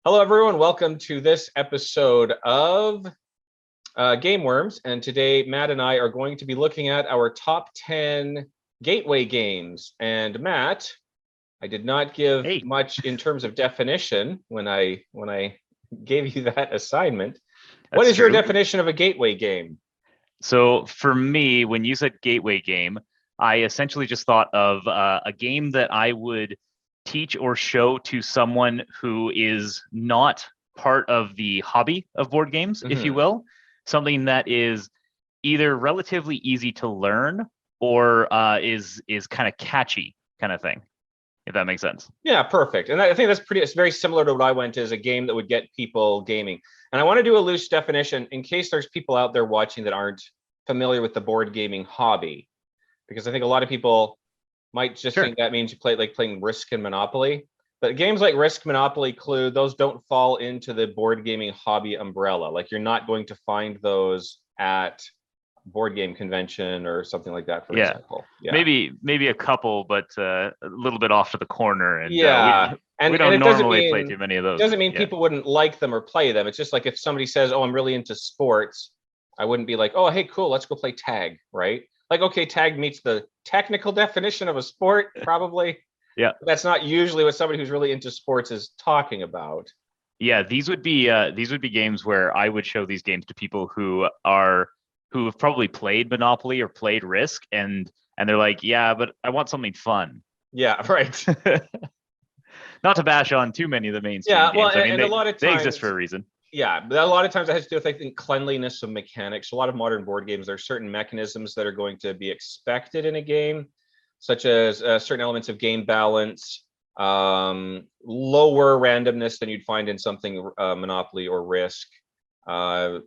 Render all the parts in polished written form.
Hello, everyone. Welcome to this episode of Gameworms. And today, Matt and I are going to be looking at our top 10 gateway games. And Matt, I did not give Hey, much in terms of definition when I gave you that assignment. What that's is your true. definition of a gateway game? So for me, when you said gateway game, I essentially just thought of a game that I would teach or show to someone who is not part of the hobby of board games, if you Mhm. will. Something that is either relatively easy to learn or is kind of catchy kind of thing, if that makes sense. Yeah, perfect. And I think it's very similar to what I went as a game that would get people gaming. And I want to do a loose definition in case there's people out there watching that aren't familiar with the board gaming hobby, because I think a lot of people might just Sure. think that means you play like playing Risk and Monopoly. But games like Risk, Monopoly, Clue, those don't fall into the board gaming hobby umbrella. Like you're not going to find those at board game convention or something like that, for Yeah. example. Yeah. Maybe a couple, but a little bit off to the corner, and Yeah. we And don't it doesn't normally play mean too many of those. doesn't mean Yeah. people wouldn't like them or play them. It's just like if somebody says, "Oh, I'm really into sports," I wouldn't be like, "Oh, hey, cool, let's go play tag," right? Like, okay, tag meets the technical definition of a sport, probably. Yeah. But that's not usually what somebody who's really into sports is talking about. Yeah, these would be games where I would show these games to people who have probably played Monopoly or played Risk, and they're like, yeah, but I want something fun. Yeah, right. Not to bash on too many of the mainstream Yeah, well, games. I mean, and a lot of they exist for times, a reason. yeah, but a lot of times it has to do with, I think, cleanliness of mechanics. A lot of modern board games, there are certain mechanisms that are going to be expected in a game, such as certain elements of game balance, lower randomness than you'd find in something Monopoly or Risk. Uh,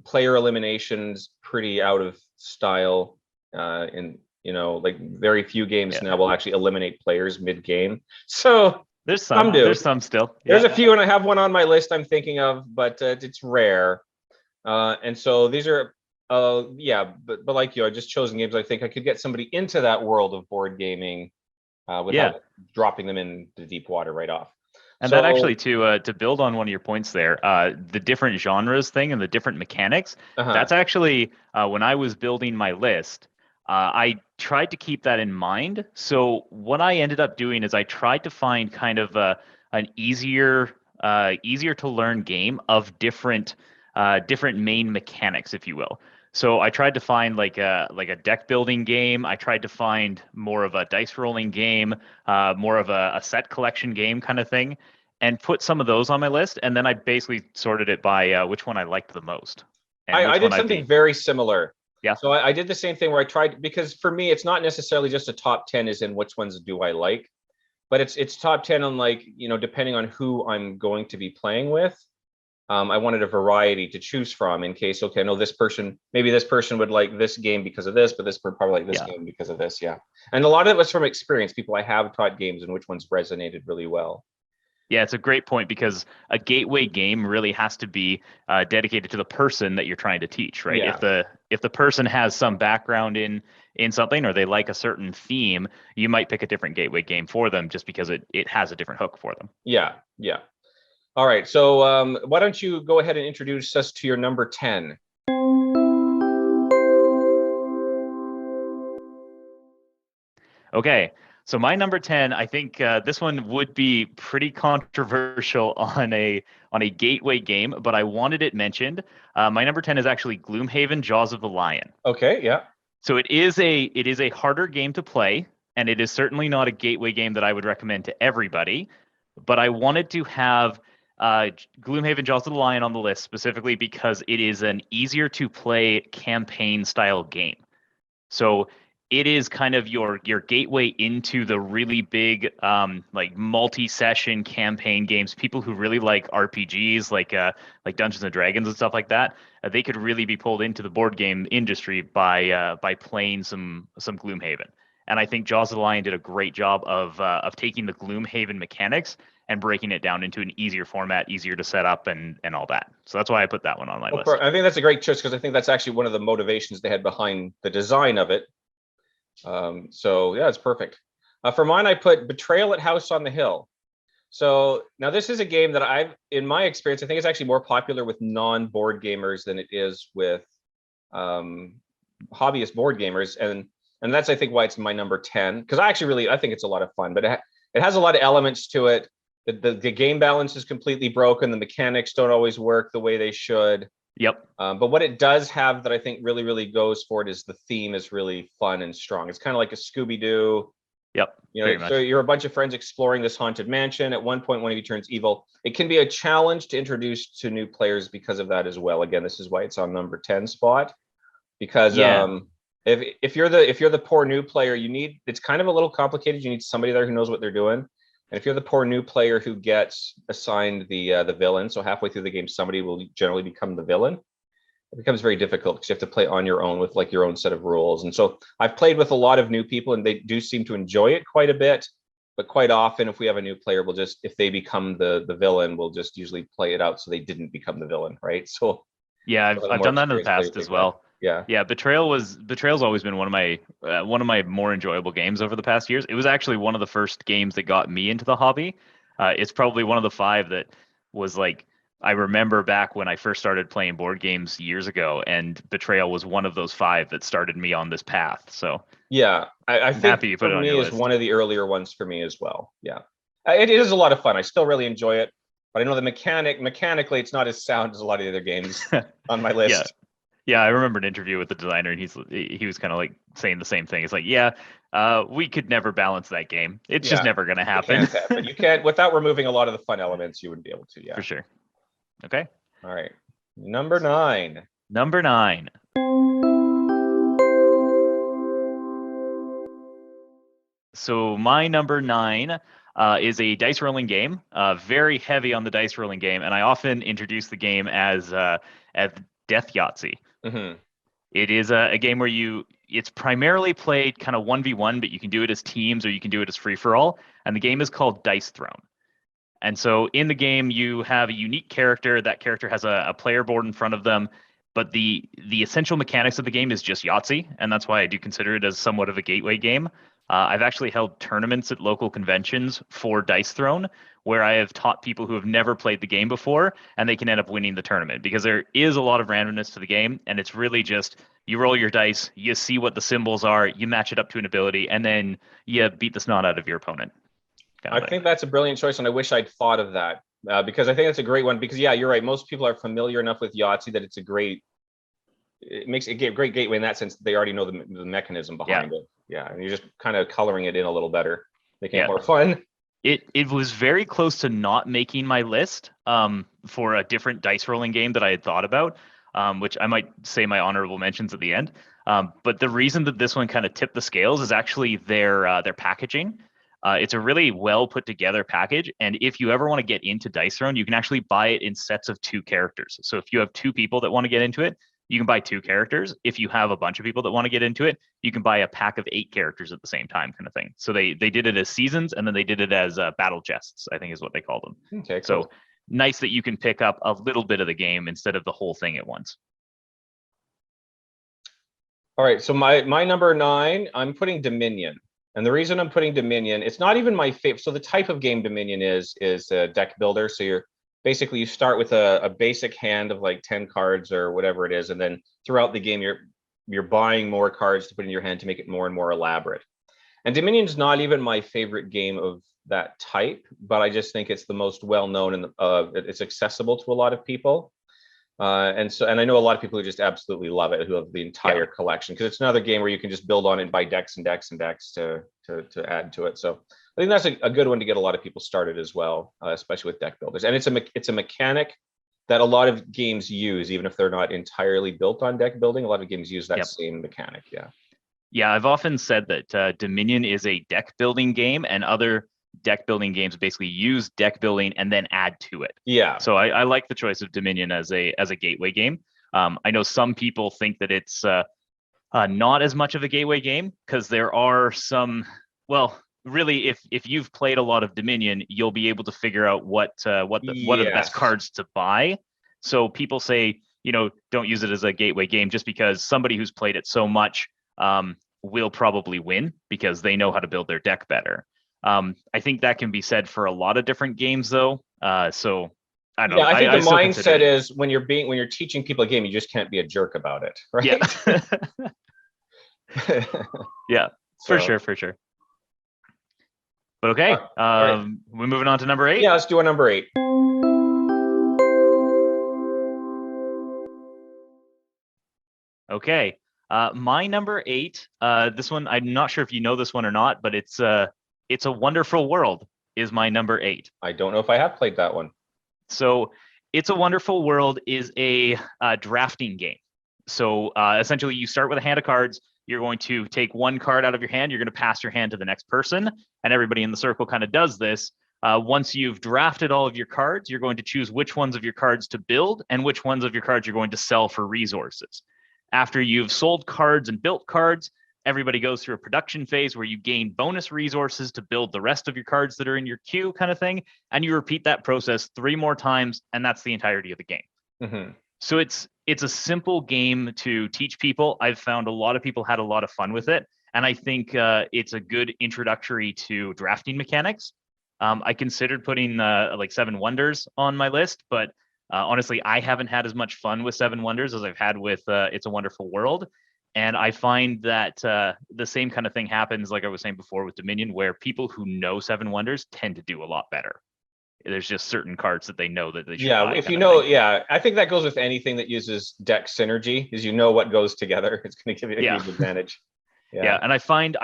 Player eliminations pretty out of style. In like very few games Yeah. now will actually eliminate players mid-game. So There's some some. do. There's some still. There's Yeah. a few, and I have one on my list I'm thinking of, but it's rare. And so these are, yeah, but like you, I just chosen games I think I could get somebody into that world of board gaming Yeah. without dropping them in the deep water right off. And that So, actually to build on one of your points there, the different genres thing and the different mechanics, uh-huh. that's actually when I was building my list, I tried to keep that in mind. So what I ended up doing is I tried to find kind of an easier to learn game of different main mechanics, if you will. So I tried to find like a deck building game. I tried to find more of a dice rolling game, more of a set collection game kind of thing, and put some of those on my list. And then I basically sorted it by which one I liked the most and I which one did I'd something be. very similar. Yeah. So I did the same thing where I tried, because for me, it's not necessarily just a top 10 is in which ones do I like, but it's top 10 on, like, depending on who I'm going to be playing with. I wanted a variety to choose from in case, okay, no, maybe this person would like this game because of this, but this would probably like this Yeah. game because of this. Yeah. And a lot of it was from experience. People I have taught games and which ones resonated really well. Yeah, it's a great point because a gateway game really has to be dedicated to the person that you're trying to teach, right? Yeah. If the person has some background in something or they like a certain theme, you might pick a different gateway game for them just because it has a different hook for them. Yeah. Yeah. All right. So why don't you go ahead and introduce us to your number 10? Okay, so my number 10, I think this one would be pretty controversial on a gateway game, but I wanted it mentioned. My number 10 is actually Gloomhaven: Jaws of the Lion. Okay. Yeah. So it is a harder game to play, and it is certainly not a gateway game that I would recommend to everybody. But I wanted to have Gloomhaven: Jaws of the Lion on the list specifically because it is an easier to play campaign style game. So it is kind of your gateway into the really big like multi-session campaign games. People who really like RPGs, like Dungeons and Dragons and stuff like that, they could really be pulled into the board game industry by playing some Gloomhaven. And I think Jaws of the Lion did a great job of taking the Gloomhaven mechanics and breaking it down into an easier format, easier to set up and all that. So that's why I put that one on my list. I think that's a great choice because I think that's actually one of the motivations they had behind the design of it. So yeah, it's perfect. For mine, I put Betrayal at House on the Hill. So now this is a game that in my experience, I think it's actually more popular with non-board gamers than it is with hobbyist board gamers, and that's I think why it's my number 10, because I think it's a lot of fun, but it has a lot of elements to it. The game balance is completely broken. The mechanics don't always work the way they should. Yep. But what it does have that I think really, really goes for it is the theme is really fun and strong. It's kind of like a Scooby-Doo. Yep. So you're a bunch of friends exploring this haunted mansion. At one point, one of you turns evil. It can be a challenge to introduce to new players because of that as well. Again, this is why it's on number 10 spot. Because if you're the poor new player, it's kind of a little complicated. You need somebody there who knows what they're doing. And if you're the poor new player who gets assigned the villain, so halfway through the game, somebody will generally become the villain. It becomes very difficult because you have to play on your own with like your own set of rules. And so I've played with a lot of new people and they do seem to enjoy it quite a bit. But quite often, if we have a new player, if they become the villain, we'll just usually play it out so they didn't become the villain, right? So yeah, I've done that in the past as well. Yeah. Betrayal's always been one of my more enjoyable games over the past years. It was actually one of the first games that got me into the hobby. It's probably one of the 5 that was like, I remember back when I first started playing board games years ago, and Betrayal was one of those 5 that started me on this path. So yeah, I think happy you put for it on me your is list. one of the earlier ones for me as well. Yeah, it is a lot of fun. I still really enjoy it, but I know mechanically it's not as sound as a lot of the other games on my list. Yeah, I remember an interview with the designer, and he was kind of like saying the same thing. It's like, we could never balance that game. It's just never going to happen. It can't happen. You can't, without removing a lot of the fun elements, you wouldn't be able to. Yeah, for sure. Okay. All right. Number 9. Number 9. So my number 9 is a dice rolling game, very heavy on the dice rolling game, and I often introduce the game as Death Yahtzee. Mm-hmm. It is a game where it's primarily played kind of 1v1, but you can do it as teams or you can do it as free for all. And the game is called Dice Throne. And so in the game, you have a unique character. That character has a player board in front of them. But the essential mechanics of the game is just Yahtzee. And that's why I do consider it as somewhat of a gateway game. I've actually held tournaments at local conventions for Dice Throne, where I have taught people who have never played the game before, and they can end up winning the tournament because there is a lot of randomness to the game, and it's really just you roll your dice, you see what the symbols are, you match it up to an ability, and then you beat the snot out of your opponent. I think that's a brilliant choice, and I wish I'd thought of that because I think that's a great one. Because you're right. Most people are familiar enough with Yahtzee that it makes it a great gateway in that sense. They already know the mechanism behind it. Yeah, and you're just kind of coloring it in a little better, making it more fun. It was very close to not making my list for a different dice rolling game that I had thought about, which I might say my honorable mentions at the end. But the reason that this one kind of tipped the scales is actually their packaging. It's a really well put together package, and if you ever want to get into Dice Throne, you can actually buy it in sets of 2 characters. So if you have 2 people that want to get into it, you can buy 2 characters. If you have a bunch of people that want to get into it, you can buy a pack of 8 characters at the same time, kind of thing. So they did it as seasons, and then they did it as battle chests, I think is what they called them. Okay, cool. So nice that you can pick up a little bit of the game instead of the whole thing at once. All right, so my number 9, I'm putting Dominion. And the reason I'm putting Dominion, it's not even my favorite. So the type of game Dominion is a deck builder. So you start with a basic hand of like 10 cards or whatever it is, and then throughout the game you're buying more cards to put in your hand to make it more and more elaborate. And Dominion's not even my favorite game of that type, but I just think it's the most well known and it's accessible to a lot of people. And I know a lot of people who just absolutely love it, who have the entire collection, because it's another game where you can just build on it and buy decks and decks and decks to add to it. So I think that's a good one to get a lot of people started as well, especially with deck builders. And it's a mechanic that a lot of games use, even if they're not entirely built on deck building. A lot of games use that same mechanic. Yeah, I've often said that Dominion is a deck building game, and other deck building games basically use deck building and then add to it. Yeah. So I like the choice of Dominion as a gateway game. I know some people think that it's not as much of a gateway game because there are some. Well, really, if you've played a lot of Dominion, you'll be able to figure out what are the best cards to buy. So people say, don't use it as a gateway game just because somebody who's played it so much will probably win because they know how to build their deck better. I think that can be said for a lot of different games, though. So I don't know. Yeah, I think the still consider mindset it. is when you're teaching people a game, you just can't be a jerk about it, Yeah. right? Yeah, for So, sure, for sure. But okay, all right. we're moving on to number 8. Yeah, let's do a number 8. Okay, my number 8. This one, I'm not sure if you know this one or not, but it's a Wonderful World is my number 8. I don't know if I have played that one. So, It's a Wonderful World is a drafting game. So essentially, you start with a hand of cards. You're going to take one card out of your hand. You're going to pass your hand to the next person, and everybody in the circle kind of does this. Once you've drafted all of your cards, you're going to choose which ones of your cards to build and which ones of your cards you're going to sell for resources. After you've sold cards and built cards, everybody goes through a production phase where you gain bonus resources to build the rest of your cards that are in your queue, kind of thing. And you repeat that process 3 more times, and that's the entirety of the game. Mm-hmm. So it's a simple game to teach people. I've found a lot of people had a lot of fun with it, and I think it's a good introductory to drafting mechanics. I considered putting like 7 Wonders on my list, but honestly, I haven't had as much fun with 7 Wonders as I've had with It's a Wonderful World. And I find that the same kind of thing happens, like I was saying before with Dominion, where people who know 7 Wonders tend to do a lot better. There's just certain cards that they know that they should buy. If you know, I think that goes with anything that uses deck synergy, is you know what goes together. It's going to give you a huge advantage. Yeah, and I find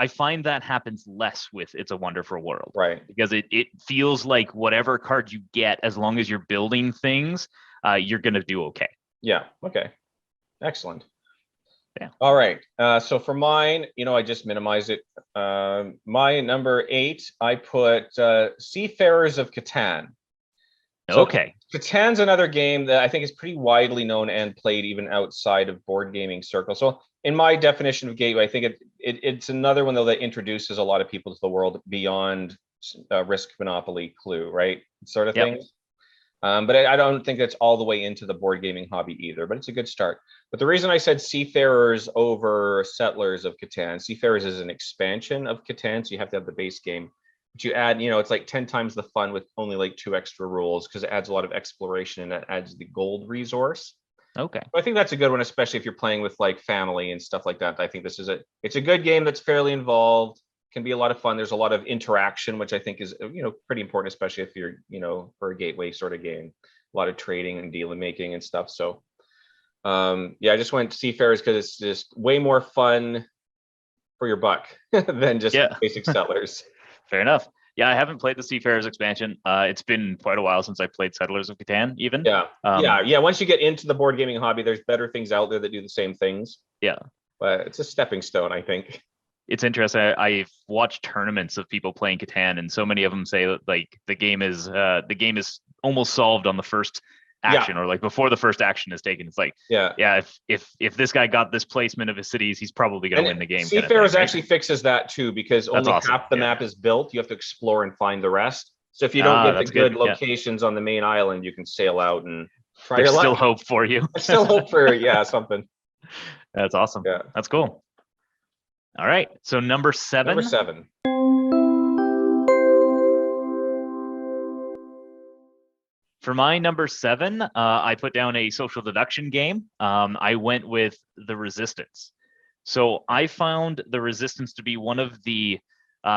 that happens less with It's a Wonderful World. Right. Because it feels like whatever card you get, as long as you're building things, you're going to do okay. Yeah. Okay. Excellent. Yeah. All right. So for mine, I just minimized it. My number 8, I put Seafarers of Catan. So Okay. Catan's another game that I think is pretty widely known and played even outside of board gaming circles. So in my definition of gateway, I think it's another one though that introduces a lot of people to the world beyond Risk, Monopoly, Clue, right? Sort of thing. But I don't think it's all the way into the board gaming hobby either, but it's a good start. But the reason I said Seafarers over Settlers of Catan, Seafarers is an expansion of Catan, so you have to have the base game. But you add, it's like 10 times the fun with only like 2 extra rules because it adds a lot of exploration and it adds the gold resource. Okay. I think that's a good one, especially if you're playing with like family and stuff like that. I think it's a good game that's fairly involved, can be a lot of fun. There's a lot of interaction, which I think is, pretty important, especially if you're, for a gateway sort of game, a lot of trading and deal making and stuff. So I just went Seafarers because it's just way more fun for your buck than just basic Settlers. Fair enough. Yeah, I haven't played the Seafarers expansion. It's been quite a while since I played Settlers of Catan, even. Yeah. Once you get into the board gaming hobby, there's better things out there that do the same things. Yeah. But it's a stepping stone, I think. It's interesting. I've watched tournaments of people playing Catan, and so many of them say that like the game is almost solved on the first action, or like before the first action is taken. It's like, if this guy got this placement of his cities, he's probably going to win the game. Seafarers actually fixes that too, because only awesome. half the map is built. You have to explore and find the rest. So if you don't get the good locations on the main island, you can sail out and try your luck. Still hope for you. Still hope for something. That's awesome. Yeah, that's cool. All right, so number 7. Number 7. For my number 7, I put down a social deduction game. I went with The Resistance. So I found The Resistance to be one of the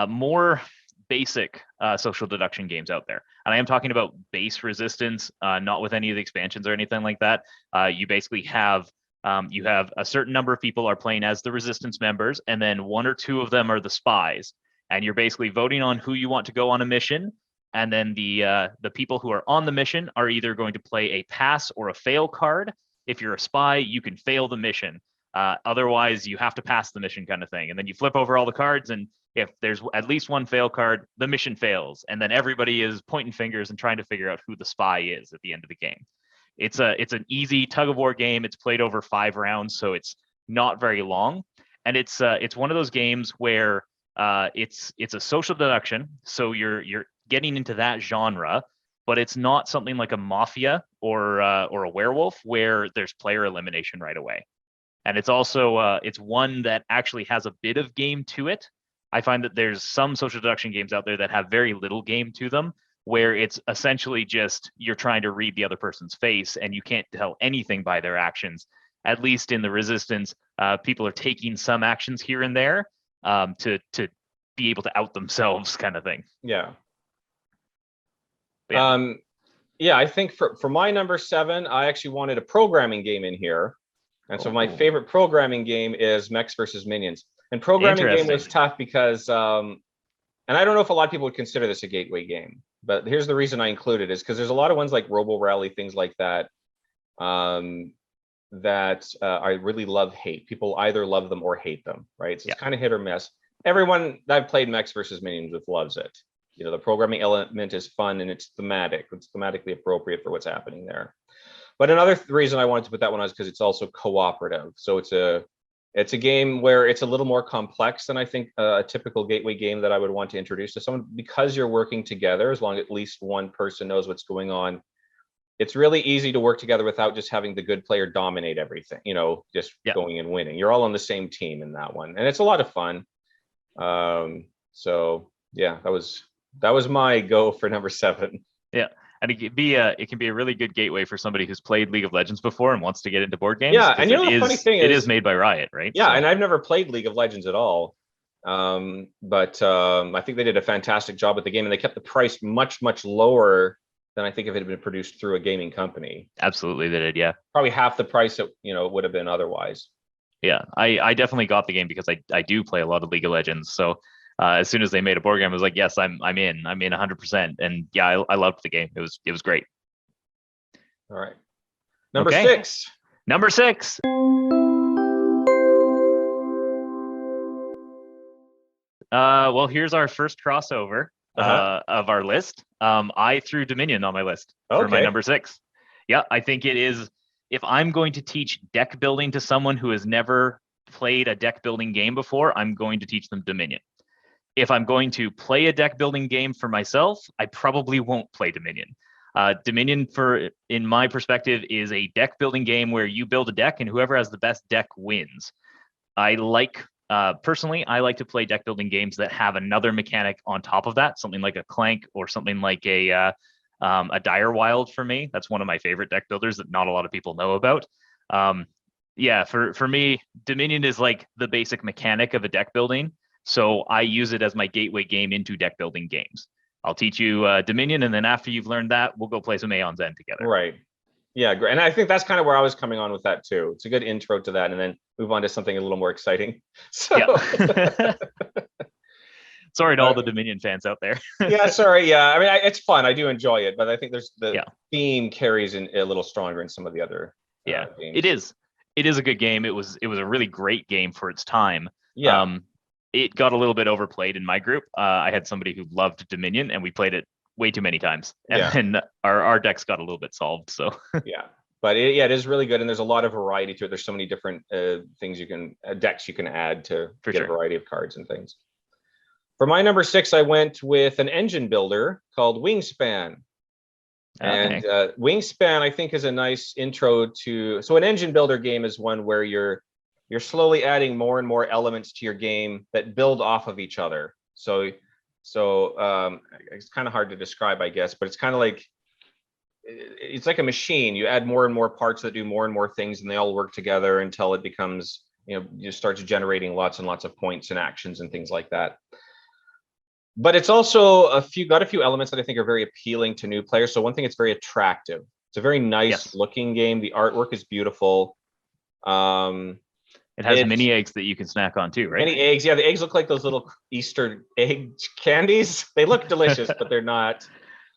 more basic social deduction games out there. And I am talking about base Resistance, not with any of the expansions or anything like that. You basically have a certain number of people are playing as the Resistance members, and then 1 or 2 of them are the spies. And you're basically voting on who you want to go on a mission. And then the people who are on the mission are either going to play a pass or a fail card. If you're a spy, you can fail the mission. Otherwise, you have to pass the mission, kind of thing. And then you flip over all the cards, and if there's at least 1 fail card, the mission fails. And then everybody is pointing fingers and trying to figure out who the spy is at the end of the game. It's an easy tug of war game. It's played over 5 rounds, so it's not very long. And it's one of those games where it's a social deduction. So you're getting into that genre, but it's not something like a Mafia or a Werewolf where there's player elimination right away. And it's also it's one that actually has a bit of game to it, I find that there's some social deduction games out there that have very little game to them, where it's essentially just you're trying to read the other person's face and you can't tell anything by their actions. At least in the Resistance, people are taking some actions here and there to be able to out themselves, kind of thing. Yeah. Yeah. Yeah, I think for my number 7, I actually wanted a programming game in here. And so my favorite programming game is Mechs versus Minions. And programming game was tough because, and I don't know if a lot of people would consider this a gateway game, but here's the reason I included is because there's a lot of ones like Robo Rally, things like that, that I really hate. People either love them or hate them, right? So it's kind of hit or miss. Everyone that I've played Mechs versus Minions with loves it. You know, the programming element is fun and it's thematic. It's thematically appropriate for what's happening there. But another reason I wanted to put that one on is because it's also cooperative. So it's a game where it's a little more complex than I think a typical gateway game that I would want to introduce to someone, because you're working together. As long as at least one person knows what's going on, it's really easy to work together without just having the good player dominate everything, you know, just going and winning. You're all on the same team in that one, and it's a lot of fun. So yeah, that was my go for number 7. Yeah, and it can be a really good gateway for somebody who's played League of Legends before and wants to get into board games. Yeah, and you know the funny thing is, it is made by Riot, right? Yeah, so. And I've never played League of Legends at all, but I think they did a fantastic job with the game, and they kept the price much lower than I think if it had been produced through a gaming company. Absolutely, they did. Yeah, probably half the price it would have been otherwise. Yeah, I definitely got the game because I do play a lot of League of Legends. So as soon as they made a board game, I was like, yes, I'm in 100%. And yeah, I loved the game. It was great. All right, number 6. Number 6. Well, here's our first crossover of our list. I threw Dominion on my list for my number 6. Yeah, I think it is. If I'm going to teach deck building to someone who has never played a deck building game before, I'm going to teach them Dominion. If I'm going to play a deck building game for myself, I probably won't play Dominion. Dominion, in my perspective, is a deck building game where you build a deck and whoever has the best deck wins. Personally, I like to play deck building games that have another mechanic on top of that, something like a Clank or something like a Dire Wild for me. That's one of my favorite deck builders that not a lot of people know about. Yeah, for me, Dominion is like the basic mechanic of a deck building. So I use it as my gateway game into deck building games. I'll teach you Dominion, and then after you've learned that, we'll go play some Aeon's End together. Right. Yeah, great. And I think that's kind of where I was coming on with that too. It's a good intro to that, and then move on to something a little more exciting. So. Yeah. Sorry to all the Dominion fans out there. Yeah, sorry. Yeah, I mean, it's fun. I do enjoy it, but I think there's the theme carries in a little stronger in some of the other games. It is. It is a good game. It was a really great game for its time. Yeah. It got a little bit overplayed in my group. I had somebody who loved Dominion, and we played it way too many times, and our decks got a little bit solved. So yeah, but it is really good, and there's a lot of variety to it. There's so many different things decks you can add to get a variety of cards and things. For my number 6, I went with an engine builder called Wingspan. And Wingspan, I think, is a nice intro to. So an engine builder game is one where you're slowly adding more and more elements to your game that build off of each other. So it's kind of hard to describe, I guess, but it's kind of like it's like a machine. You add more and more parts that do more and more things, and they all work together until it becomes, you starts generating lots and lots of points and actions and things like that. But it's also got a few elements that I think are very appealing to new players. So one thing, it's very attractive. It's a very nice looking game. The artwork is beautiful. It has mini eggs that you can snack on too, right? Mini eggs, yeah. The eggs look like those little Easter egg candies. They look delicious, but they're not.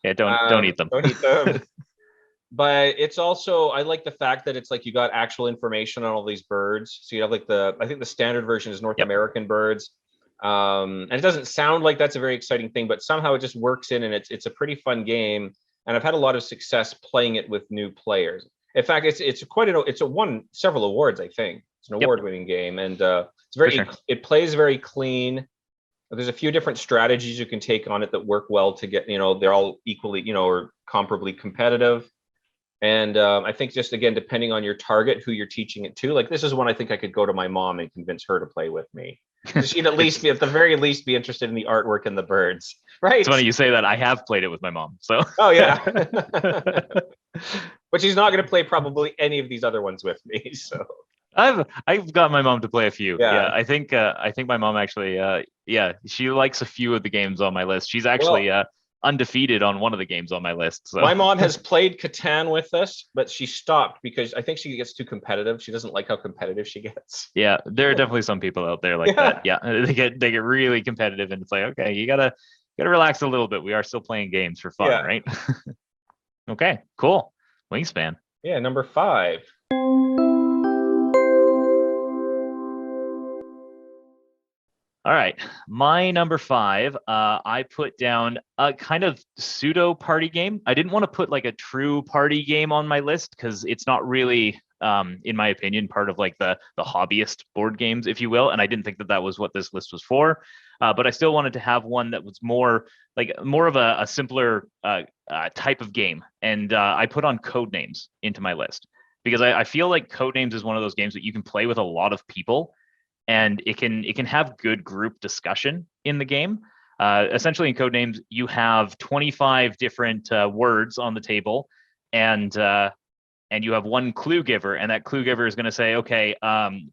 Yeah, don't eat them. Don't eat them. But it's also, I like the fact that it's like you got actual information on all these birds. So you have like I think the standard version is North American birds. And it doesn't sound like that's a very exciting thing, but somehow it just works in, and it's a pretty fun game. And I've had a lot of success playing it with new players. In fact, it's won several awards, I think. It's an award-winning game, and it plays very clean. There's a few different strategies you can take on it that work well to get, they're all equally, or comparably competitive. And I think just, again, depending on your target, who you're teaching it to, like this is one I think I could go to my mom and convince her to play with me. She'd at least be, at the very least, be interested in the artwork and the birds, right? It's funny you say that. I have played it with my mom. So. Oh yeah. But she's not going to play probably any of these other ones with me. So I've got my mom to play a few. Yeah. Yeah, I think my mom actually she likes a few of the games on my list. She's actually undefeated on one of the games on my list. So my mom has played Catan with us, but she stopped because I think she gets too competitive. She doesn't like how competitive she gets. Yeah, there are definitely some people out there like that. Yeah, they get really competitive, and it's like, okay, you gotta relax a little bit. We are still playing games for fun, right? Okay, cool. Wingspan. Yeah, number 5. All right, my number 5, I put down a kind of pseudo party game. I didn't want to put like a true party game on my list because it's not really, in my opinion, part of like the hobbyist board games, if you will. And I didn't think that was what this list was for. But I still wanted to have one that was more of a simpler type of game. And I put on Codenames into my list because I feel like Codenames is one of those games that you can play with a lot of people. And it can have good group discussion in the game. Essentially, in Codenames, you have 25 different words on the table, and you have one clue giver, and that clue giver is going to say, "Okay,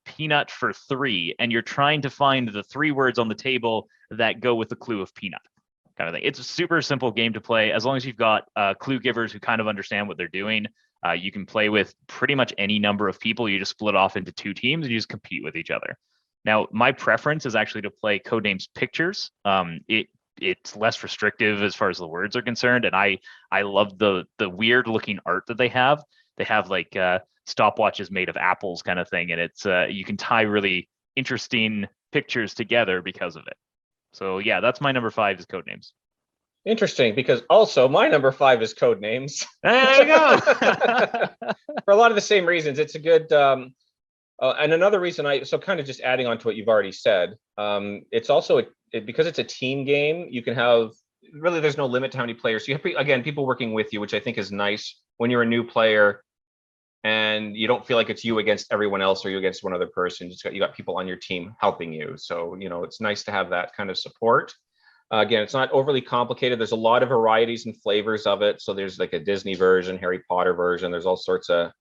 peanut for 3," and you're trying to find the 3 words on the table that go with the clue of peanut, kind of thing. It's a super simple game to play as long as you've got clue givers who kind of understand what they're doing. You can play with pretty much any number of people. You just split off into 2 teams and you just compete with each other. Now, my preference is actually to play Codenames Pictures. It's less restrictive as far as the words are concerned, and I love the weird looking art that they have. They have like stopwatches made of apples kind of thing, and it's you can tie really interesting pictures together because of it. So yeah, that's my number 5 is Codenames. Interesting, because also my number 5 is Codenames. There you go. For a lot of the same reasons. It's a good and another reason so kind of just adding on to what you've already said, it's also because it's a team game, you can have, really there's no limit to how many players. So you have, again, people working with you, which I think is nice when you're a new player and you don't feel like it's you against everyone else or you against one other person. You got people on your team helping you. So, it's nice to have that kind of support. Again, it's not overly complicated. There's a lot of varieties and flavors of it. So there's like a Disney version, Harry Potter version. There's all sorts of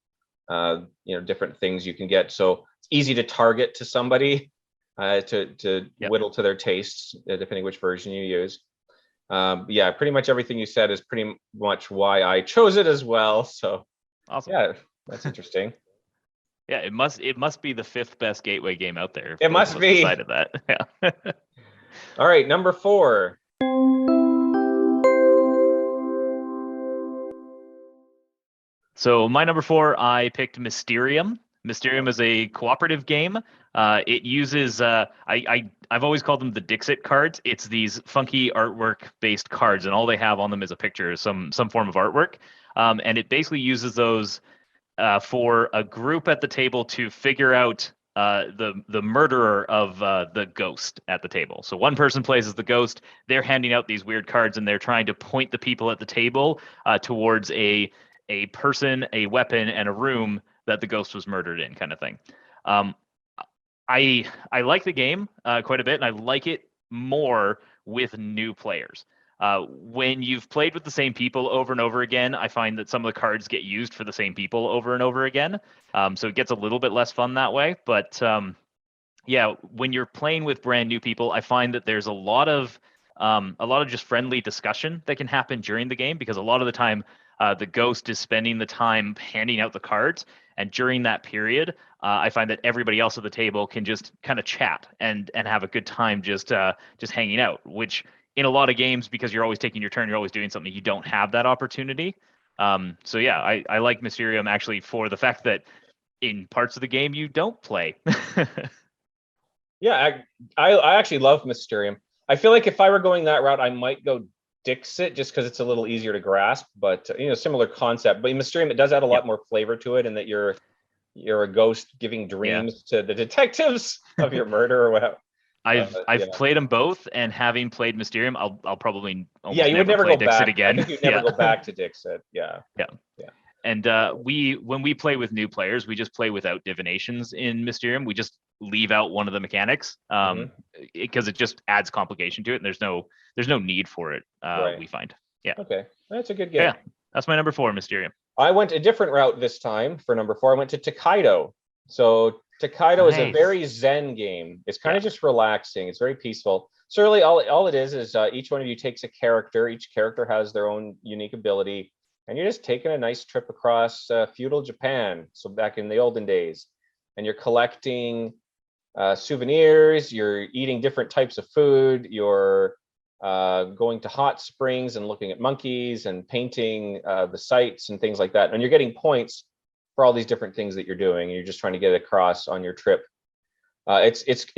different things you can get. So it's easy to target to somebody to whittle to their tastes, depending which version you use. Yeah, pretty much everything you said is pretty much why I chose it as well. So awesome. Yeah, that's interesting. Yeah, it must be the 5th best gateway game out there. It must be. Decided that. Yeah. All right, number 4. So my number 4, I picked Mysterium. Mysterium is a cooperative game. It uses I've always called them the Dixit cards. It's these funky artwork-based cards, and all they have on them is a picture, some form of artwork. And it basically uses those for a group at the table to figure out the murderer of the ghost at the table. So one person plays as the ghost. They're handing out these weird cards, and they're trying to point the people at the table towards a person, a weapon, and a room that the ghost was murdered in, kind of thing. I like the game quite a bit, and I like it more with new players. When you've played with the same people over and over again, I find that some of the cards get used for the same people over and over again. So it gets a little bit less fun that way. But yeah, when you're playing with brand new people, I find that there's a lot of just friendly discussion that can happen during the game, because a lot of the time the ghost is spending the time handing out the cards. And during that period, I find that everybody else at the table can just kind of chat and have a good time just hanging out, which in a lot of games, because you're always taking your turn, you're always doing something, you don't have that opportunity. So yeah, I like Mysterium actually for the fact that in parts of the game you don't play. Yeah, I actually love Mysterium. I feel like if I were going that route, I might go Dixit just because it's a little easier to grasp, but similar concept. But Mysterium, it does add a lot more flavor to it, and that you're a ghost giving dreams to the detectives of your murder or whatever. I've played them both, and having played Mysterium, I'll probably you would never play go Dixit back again. I think you'd never go back to Dixit. Yeah. And when we play with new players, we just play without divinations in Mysterium. We just leave out one of the mechanics because it just adds complication to it, and there's no need for it. Right. We find. Yeah. Okay, that's a good game. Yeah, that's my number 4, Mysterium. I went a different route this time for number 4. I went to Tokaido. So Tokaido is a very zen game. It's kind of just relaxing. It's very peaceful. So really, all it is each one of you takes a character. Each character has their own unique ability, and you're just taking a nice trip across feudal Japan. So back in the olden days, and you're collecting souvenirs. You're eating different types of food. You're going to hot springs and looking at monkeys and painting the sites and things like that. And you're getting points for all these different things that you're doing. And you're just trying to get across on your trip. I think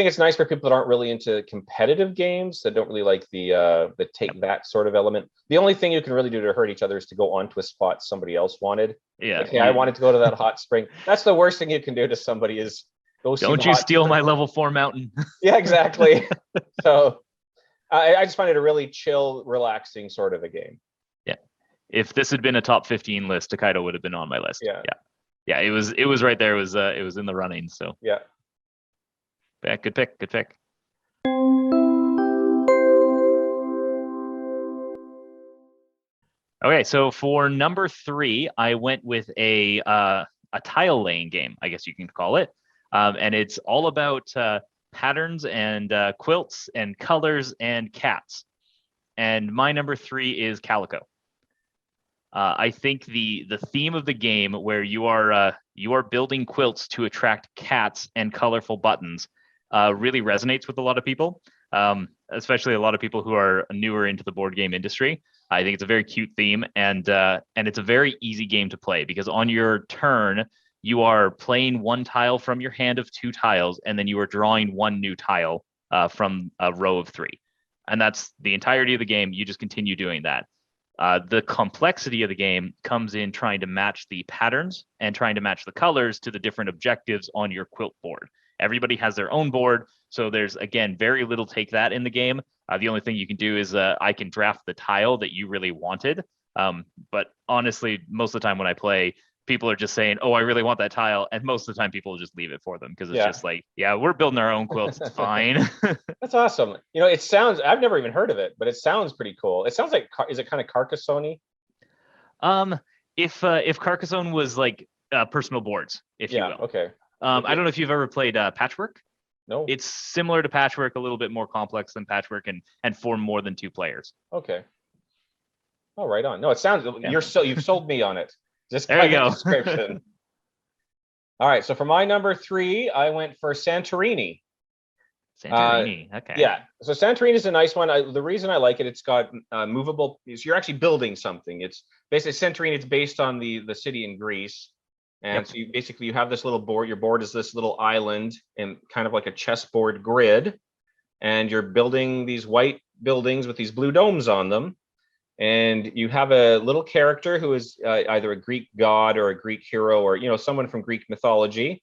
it's nice for people that aren't really into competitive games, that don't really like the take that sort of element. The only thing you can really do to hurt each other is to go onto a spot somebody else wanted. Yeah. Like, I wanted to go to that hot spring. That's the worst thing you can do to somebody is go see. Don't you steal my level 4 mountain. Yeah, exactly. So I just find it a really chill, relaxing sort of a game. Yeah. If this had been a top 15 list, Tokaido would have been on my list. Yeah. Yeah. It was right there. It was in the running. So yeah. Good pick. Okay, so for number 3, I went with a tile laying game, I guess you can call it, and it's all about patterns and quilts and colors and cats. And my number 3 is Calico. I think the theme of the game, where you are building quilts to attract cats and colorful buttons, really resonates with a lot of people, especially a lot of people who are newer into the board game industry. I think it's a very cute theme, and it's a very easy game to play, because on your turn, you are playing one tile from your hand of 2 tiles, and then you are drawing one new tile from a row of 3. And that's the entirety of the game. You just continue doing that. The complexity of the game comes in trying to match the patterns and trying to match the colors to the different objectives on your quilt board. Everybody has their own board, so there's, again, very little take that in the game. The only thing you can do is I can draft the tile that you really wanted. But honestly, most of the time when I play, people are just saying, oh, I really want that tile. And most of the time people will just leave it for them, because it's just like, yeah, we're building our own quilts. It's fine. That's awesome. It sounds, I've never even heard of it, but it sounds pretty cool. It sounds like, is it kind of Carcassonne-y? If Carcassonne was like personal boards, if you will. Okay. I don't know if you've ever played Patchwork. No. It's similar to Patchwork, a little bit more complex than Patchwork, and for more than 2 players. Okay. Oh, right on. No, it sounds, you've sold me on it. Just there you go. Description. All right. So for my number 3, I went for Santorini. Santorini. Okay. Yeah. So Santorini is a nice one. The reason I like it, it's got movable. So you're actually building something. It's basically Santorini. It's based on the city in Greece. And so you have this little board. Your board is this little island and kind of like a chessboard grid. And you're building these white buildings with these blue domes on them. And you have a little character who is either a Greek god or a Greek hero, or someone from Greek mythology.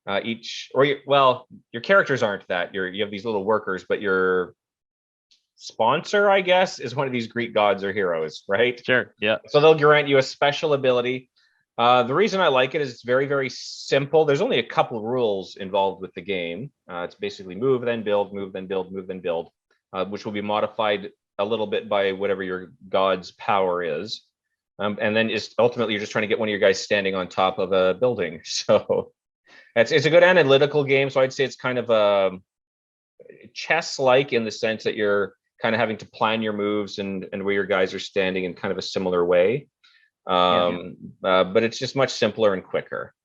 Your characters aren't that. You have these little workers, but your sponsor, I guess, is one of these Greek gods or heroes, right? Sure. Yeah. So they'll grant you a special ability. The reason I like it is it's very, very simple. There's only a couple of rules involved with the game. It's basically move, then build, move, then build, move, then build, which will be modified a little bit by whatever your god's power is. And then ultimately, you're just trying to get one of your guys standing on top of a building. So it's a good analytical game. So I'd say it's kind of chess-like in the sense that you're kind of having to plan your moves and where your guys are standing in kind of a similar way. But it's just much simpler and quicker.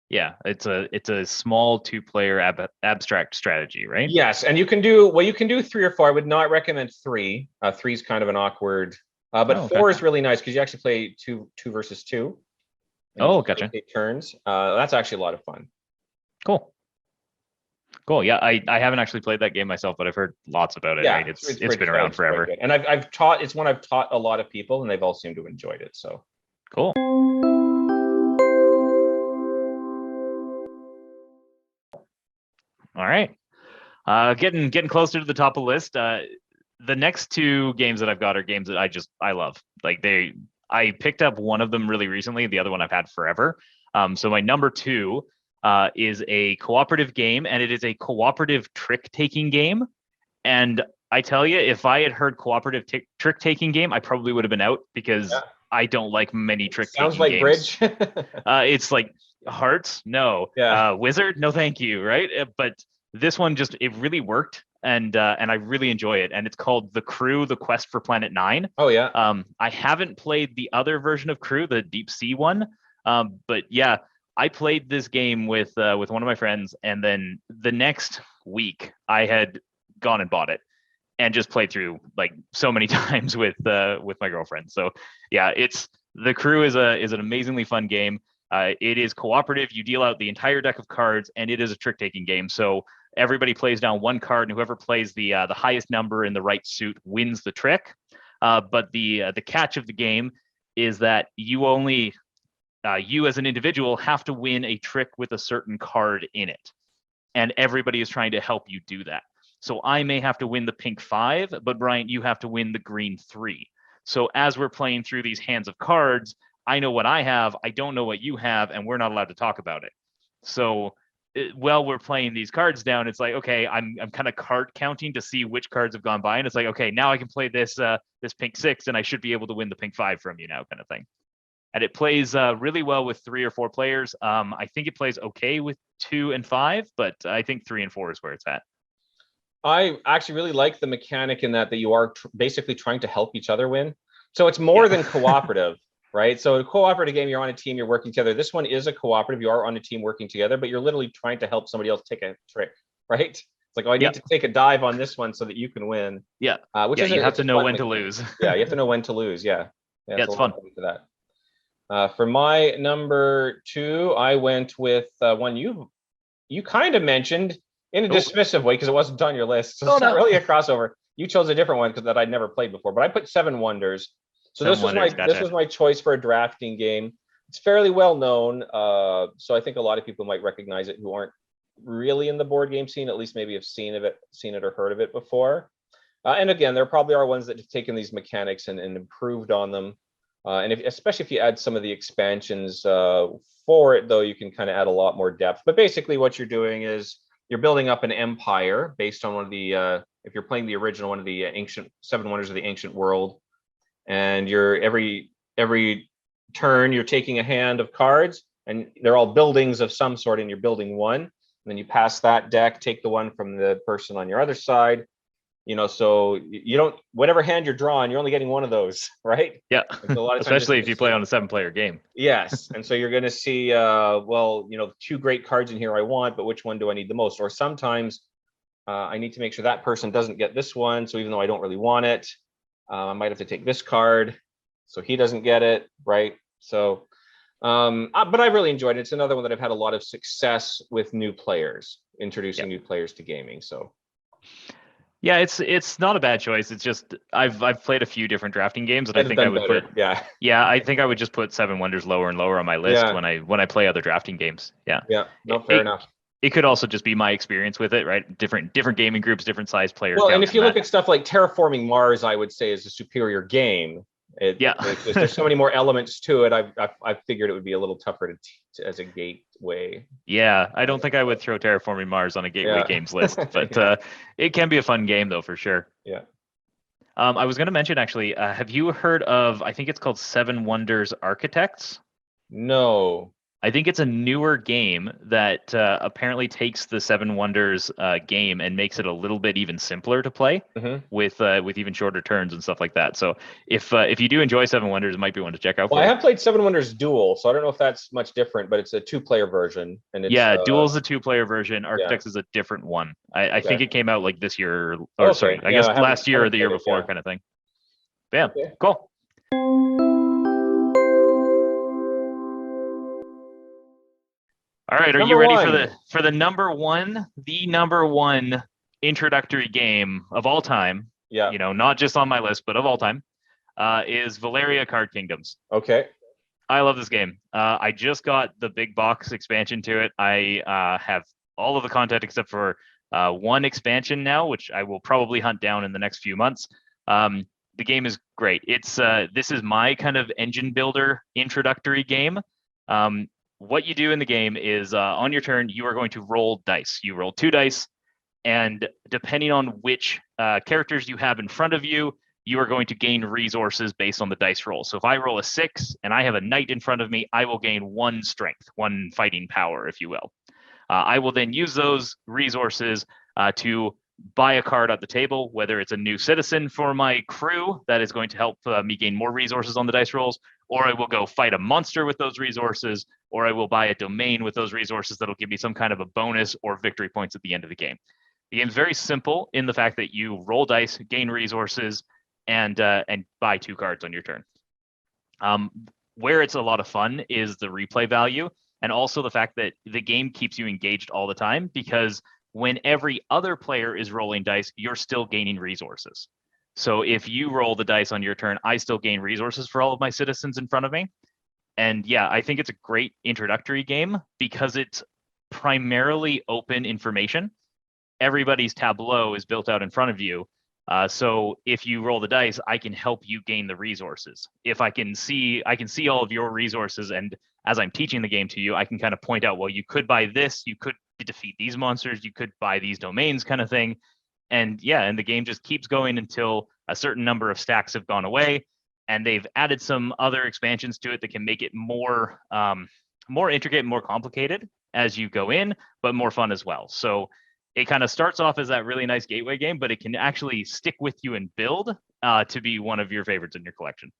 Yeah, it's a small 2-player abstract strategy, right? Yes, and you can do 3 or 4. I would not recommend 3. 3 is kind of an awkward, but 4 is really nice because you actually play two versus 2. Oh, gotcha. Turns. That's actually a lot of fun. Cool. Yeah, I haven't actually played that game myself, but I've heard lots about it. Yeah, right? It's been around forever. And it's one I've taught a lot of people, and they've all seemed to have enjoyed it. So cool. All right. Getting closer to the top of the list. The next 2 games that I've got are games that I love. Like I picked up one of them really recently. The other one I've had forever. So my number 2 is a cooperative game, and it is a cooperative trick-taking game. And I tell you, if I had heard cooperative trick-taking game, I probably would have been out because I don't like many trick-taking Sounds like games. bridge. It's like hearts, no. Yeah. Wizard, no, thank you. Right, but this one it really worked, and I really enjoy it. And it's called The Crew: The Quest for Planet 9. Oh yeah. I haven't played the other version of Crew, the deep sea one, but yeah, I played this game with one of my friends, and then the next week I had gone and bought it and just played through like so many times with my girlfriend. So yeah, The Crew is an amazingly fun game. It is cooperative. You deal out the entire deck of cards, and it is a trick-taking game. So everybody plays down one card, and whoever plays the highest number in the right suit wins the trick. But the catch of the game is that you as an individual have to win a trick with a certain card in it, and everybody is trying to help you do that. So I may have to win the pink 5, but Bryant, you have to win the green 3. So as we're playing through these hands of cards, I know what I have, I don't know what you have, and we're not allowed to talk about it. So while we're playing these cards down, it's like, okay, I'm kind of card counting to see which cards have gone by, and it's like, okay, now I can play this pink 6, and I should be able to win the pink 5 from you now, kind of thing. And it plays really well with 3 or 4 players. I think it plays okay with 2 and 5, but I think 3 and 4 is where it's at. I actually really like the mechanic in that you are basically trying to help each other win. So it's more than cooperative, right? So a cooperative game, you're on a team, you're working together. This one is a cooperative. You are on a team working together, but you're literally trying to help somebody else take a trick, right? It's like, oh, I need to take a dive on this one so that you can win. Yeah. Which is you have to know when to lose. Yeah, you have to know when to lose. Yeah. It's fun. For that. For my number 2, I went with one you kind of mentioned in a dismissive way because it wasn't on your list. So it's not really a crossover. You chose a different one that I'd never played before, but I put 7 Wonders. So this was my choice for a drafting game. It's fairly well known, so I think a lot of people might recognize it who aren't really in the board game scene, at least maybe have seen it or heard of it before. And again, there probably are ones that have taken these mechanics and improved on them. And especially if you add some of the expansions for it, though, you can kind of add a lot more depth. But basically what you're doing is you're building up an empire based on one of the, if you're playing the original, one of the ancient 7 Wonders of the Ancient World. And you're every turn, you're taking a hand of cards, and they're all buildings of some sort, and you're building one. And then you pass that deck, take the one from the person on your other side. So you don't, whatever hand you're drawing, you're only getting one of those, right? Yeah. A lot of especially if you play on a 7-player game. Yes. And so you're going to see, 2 great cards in here I want, but which one do I need the most? Or sometimes I need to make sure that person doesn't get this one. So even though I don't really want it, I might have to take this card so he doesn't get it, right? So, but I really enjoyed it. It's another one that I've had a lot of success with new players, introducing new players to gaming. So. Yeah, it's not a bad choice. It's just I've played a few different drafting games, and I think I would put I think I would just put 7 Wonders lower and lower on my list when I play other drafting games. Yeah. Yeah. No, fair enough. It could also just be my experience with it, right? Different gaming groups, different size players. Well, and if you look at stuff like Terraforming Mars, I would say is a superior game. There's so many more elements to it. I figured it would be a little tougher as a gateway. Yeah, I don't think I would throw Terraforming Mars on a gateway games list, but it can be a fun game though, for sure. Yeah. I was going to mention actually, have you heard of? I think it's called 7 Wonders Architects. No. I think it's a newer game that apparently takes the 7 Wonders game and makes it a little bit even simpler to play with even shorter turns and stuff like that. So if you do enjoy 7 Wonders, it might be one to check out. Well, I have played 7 Wonders Duel, so I don't know if that's much different, but it's a 2-player version. And it's, Duel's a 2-player version. Architects is a different one. I think it came out like this year, or sorry, I guess last year or the year before, kind of thing. But yeah, cool. All right, are you ready for the number one introductory game of all time? Yeah. Not just on my list, but of all time, is Valeria Card Kingdoms. Okay. I love this game. I just got the big box expansion to it. I have all of the content except for one expansion now, which I will probably hunt down in the next few months. the game is great. It's this is my kind of engine builder introductory game. What you do in the game is on your turn, you are going to roll dice. You roll 2 dice, and depending on which characters you have in front of you, you are going to gain resources based on the dice roll. So if I roll a 6 and I have a knight in front of me, I will gain 1 strength, 1 fighting power, if you will. I will then use those resources to buy a card at the table, whether it's a new citizen for my crew that is going to help me gain more resources on the dice rolls, or I will go fight a monster with those resources, or I will buy a domain with those resources that'll give me some kind of a bonus or victory points at the end of the game. The game's very simple in the fact that you roll dice, gain resources, and buy 2 cards on your turn. Where it's a lot of fun is the replay value, and also the fact that the game keeps you engaged all the time, because when every other player is rolling dice, you're still gaining resources. So if you roll the dice on your turn, I still gain resources for all of my citizens in front of me. And yeah, I think it's a great introductory game because it's primarily open information. Everybody's tableau is built out in front of you. So if you roll the dice, I can help you gain the resources. If I can see all of your resources, and as I'm teaching the game to you, I can kind of point out, well, you could buy this, you could defeat these monsters, you could buy these domains, kind of thing. And yeah, and the game just keeps going until a certain number of stacks have gone away, and they've added some other expansions to it that can make it more intricate and more complicated as you go in, but more fun as well. So it kind of starts off as that really nice gateway game, but it can actually stick with you and build to be one of your favorites in your collection.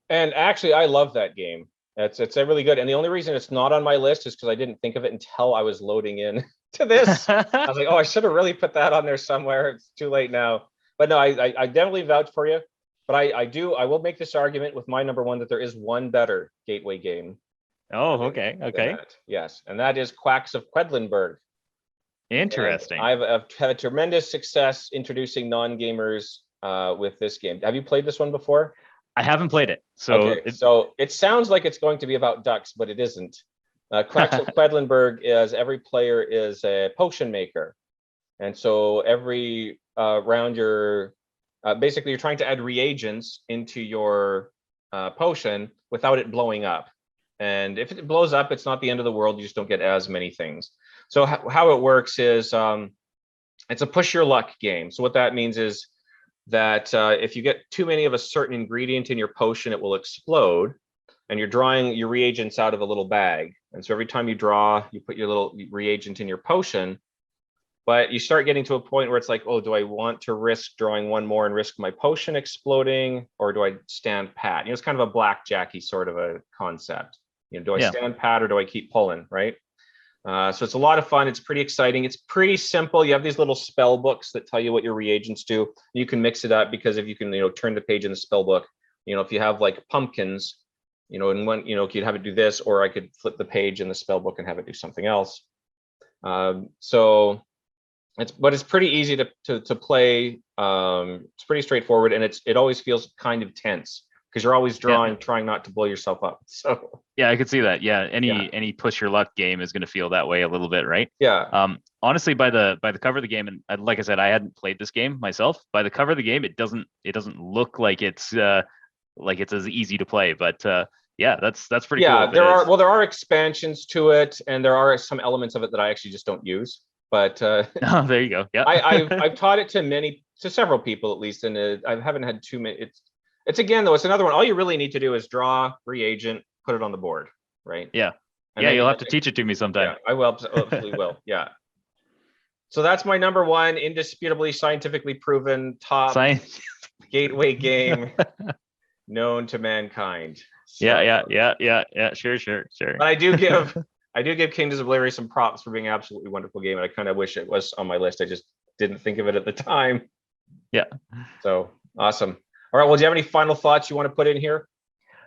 And actually, I love that game. It's a really good. And the only reason it's not on my list is because I didn't think of it until I was loading in to this. I was like, oh, I should have really put that on there somewhere. It's too late now. But no, I definitely vouch for you. But I will make this argument with my number one that there is one better gateway game. Oh, okay. Yes, and that is Quacks of Quedlinburg. Interesting. And I've had a tremendous success introducing non-gamers with this game. Have you played this one before? I haven't played it. So okay. So it sounds like it's going to be about ducks, but it isn't. Quacks of Quedlinburg is every player is a potion maker. And so every round you're basically you're trying to add reagents into your potion without it blowing up. And if it blows up, it's not the end of the world. You just don't get as many things. So how it works is it's a push your luck game. So what that means is that if you get too many of a certain ingredient in your potion, it will explode. And you're drawing your reagents out of a little bag. And so every time you draw, you put your little reagent in your potion. But you start getting to a point where it's like, oh, do I want to risk drawing one more and risk my potion exploding? Or do I stand pat? You know, it's kind of a blackjacky sort of a concept. You know, do I stand pat or do I keep pulling, right? So it's a lot of fun. It's pretty exciting. It's pretty simple. You have these little spell books that tell you what your reagents do. You can mix it up because if you can, turn the page in the spell book, if you have like pumpkins, and one, you'd have it do this, or I could flip the page in the spell book and have it do something else. So it's pretty easy to play. It's pretty straightforward, and it always feels kind of tense because you're always trying not to blow yourself up. So yeah, I could see that. Yeah, any push your luck game is going to feel that way a little bit, right? Yeah. Honestly, by the cover of the game, and like I said, I hadn't played this game myself. By the cover of the game, it doesn't look like it's as easy to play, but yeah, that's pretty cool. Yeah, there are expansions to it, and there are some elements of it that I actually just don't use. But oh, there you go. Yeah, I've taught it to several people at least, and I haven't had too many. It's again though, it's another one. All you really need to do is draw reagent, put it on the board, right? Yeah, and you'll have to teach it to me sometime. Yeah, I will, absolutely will. Yeah. So that's my number one, indisputably scientifically proven top gateway game known to mankind. So, yeah. Sure. But I do give Kingdoms of Valeria some props for being an absolutely wonderful game, and I kind of wish it was on my list. I just didn't think of it at the time. Yeah. So awesome. All right. Well, do you have any final thoughts you want to put in here?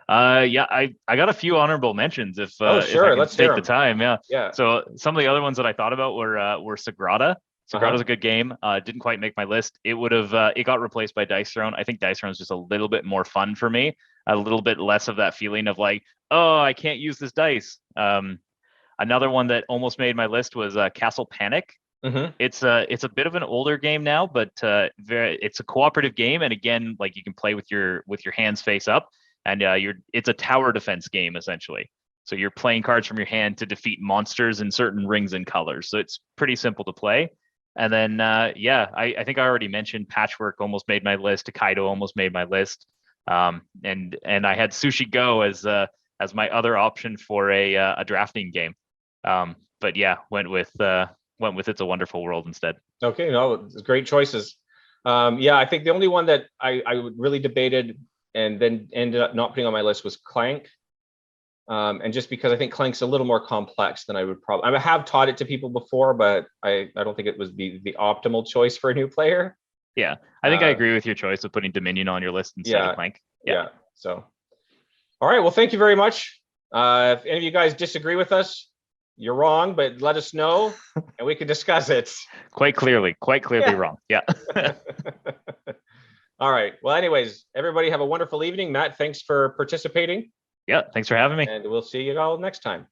Yeah, I got a few honorable mentions if sure, let's take the time. Yeah. So some of the other ones that I thought about were Sagrada. Sagrada's a good game. Didn't quite make my list. It would have it got replaced by Dice Throne. I think Dice Throne is just a little bit more fun for me. A little bit less of that feeling of like, oh, I can't use this dice. Another one that almost made my list was Castle Panic. It's a bit of an older game now, but it's a cooperative game, and again, like you can play with your hands face up, and it's a tower defense game essentially. So you're playing cards from your hand to defeat monsters in certain rings and colors. So it's pretty simple to play. And then I think I already mentioned Patchwork almost made my list. Tokaido almost made my list. And I had Sushi Go as my other option for a drafting game. But yeah, went with It's a Wonderful World instead. Okay, no, great choices. I think the only one that I really debated and then ended up not putting on my list was Clank. And just because I think Clank's a little more complex than I would probably. I have taught it to people before, but I don't think it was the optimal choice for a new player. Yeah, I think I agree with your choice of putting Dominion on your list instead of Clank. Yeah. So, all right. Well, thank you very much. If any of you guys disagree with us, you're wrong, but let us know and we can discuss it. Quite clearly wrong. Yeah. All right. Well, anyways, everybody have a wonderful evening. Matt, thanks for participating. Yeah, thanks for having me. And we'll see you all next time.